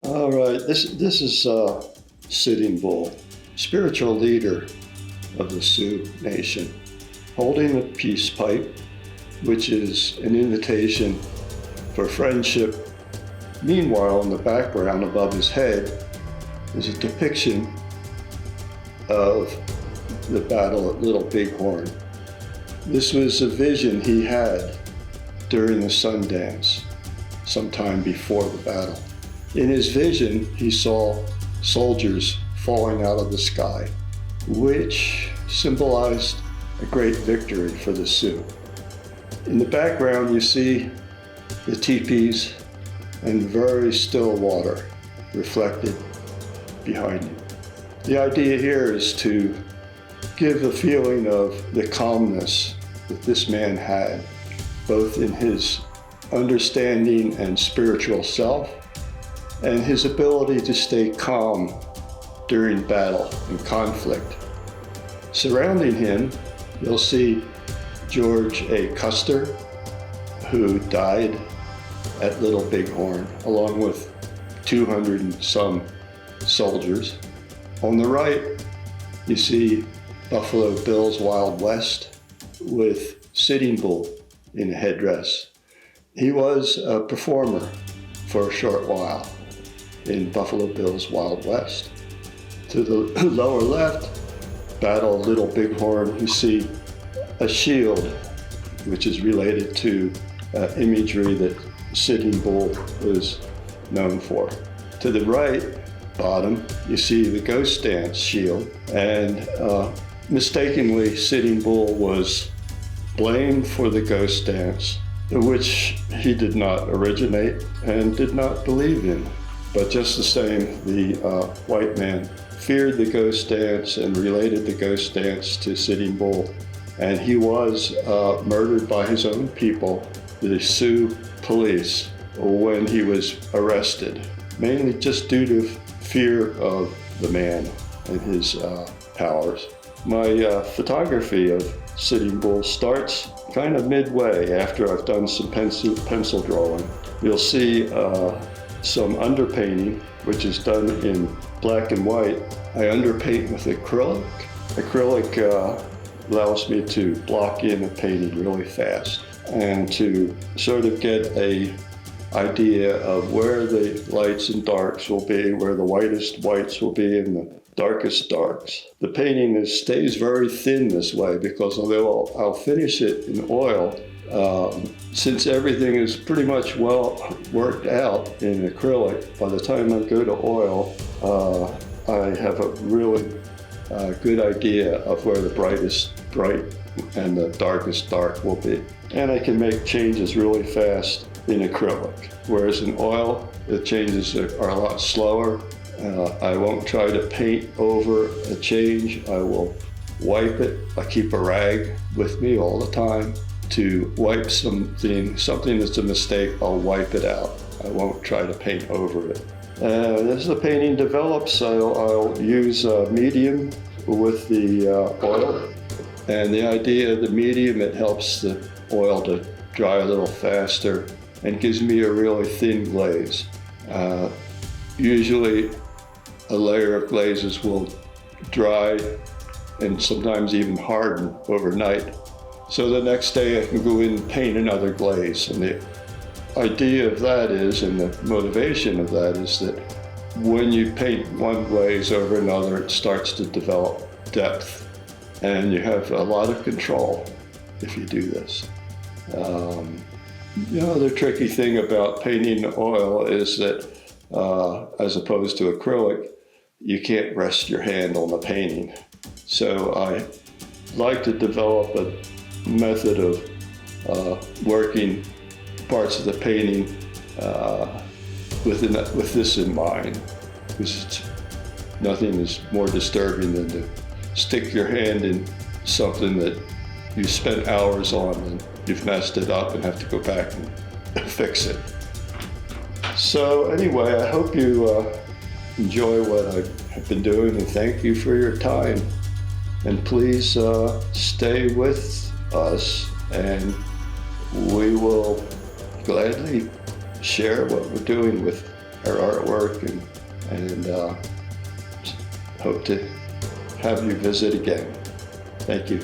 All right, this is Sitting Bull, spiritual leader of the Sioux Nation, holding a peace pipe, which is an invitation for friendship. Meanwhile, in the background above his head is a depiction of the battle at Little Bighorn. This was a vision he had during the Sundance, sometime before the battle. In his vision, he saw soldiers falling out of the sky, which symbolized a great victory for the Sioux. In the background, you see the teepees and very still water reflected behind you. The idea here is to give a feeling of the calmness that this man had, both in his understanding and spiritual self, and his ability to stay calm during battle and conflict. Surrounding him, you'll see George A. Custer, who died at Little Bighorn, along with 200 and some soldiers. On the right, you see Buffalo Bill's Wild West with Sitting Bull in a headdress. He was a performer for a short while in Buffalo Bill's Wild West. To the lower left, Battle of Little Bighorn, you see a shield, which is related to imagery that Sitting Bull was known for. To the right, bottom, you see the Ghost Dance shield, and mistakenly, Sitting Bull was blamed for the Ghost Dance, which he did not originate and did not believe in. But just the same, the white man feared the Ghost Dance and related the Ghost Dance to Sitting Bull. And he was murdered by his own people, the Sioux police, when he was arrested, mainly just due to fear of the man and his powers. My photography of Sitting Bull starts kind of midway after I've done some pencil drawing. You'll see some underpainting, which is done in black and white. I underpaint with acrylic. Acrylic allows me to block in a painting really fast and to sort of get a idea of where the lights and darks will be, where the whitest whites will be and the darkest darks. The painting stays very thin this way because although I'll finish it in oil, since everything is pretty much well worked out in acrylic, by the time I go to oil, I have a really good idea of where the brightest bright and the darkest dark will be. And I can make changes really fast in acrylic, whereas in oil, the changes are a lot slower. I won't try to paint over a change. I will wipe it. I keep a rag with me all the time to wipe something that's a mistake. I'll wipe it out. I won't try to paint over it. As the painting develops, I'll use medium with the oil. And the idea of the medium, it helps the oil to dry a little faster and gives me a really thin glaze. Usually a layer of glazes will dry and sometimes even harden overnight. So the next day I can go in and paint another glaze. And the idea of that is, and the motivation of that is that when you paint one glaze over another, it starts to develop depth. And you have a lot of control if you do this. The tricky thing about painting oil is that as opposed to acrylic, you can't rest your hand on the painting. So I like to develop a method of working parts of the painting with this in mind, because nothing is more disturbing than to stick your hand in something that you spent hours on and you've messed it up and have to go back and fix it. So anyway, I hope you enjoy what I have been doing, and thank you for your time. And please stay with us, and we will gladly share what we're doing with our artwork, and hope to have you visit again. Thank you.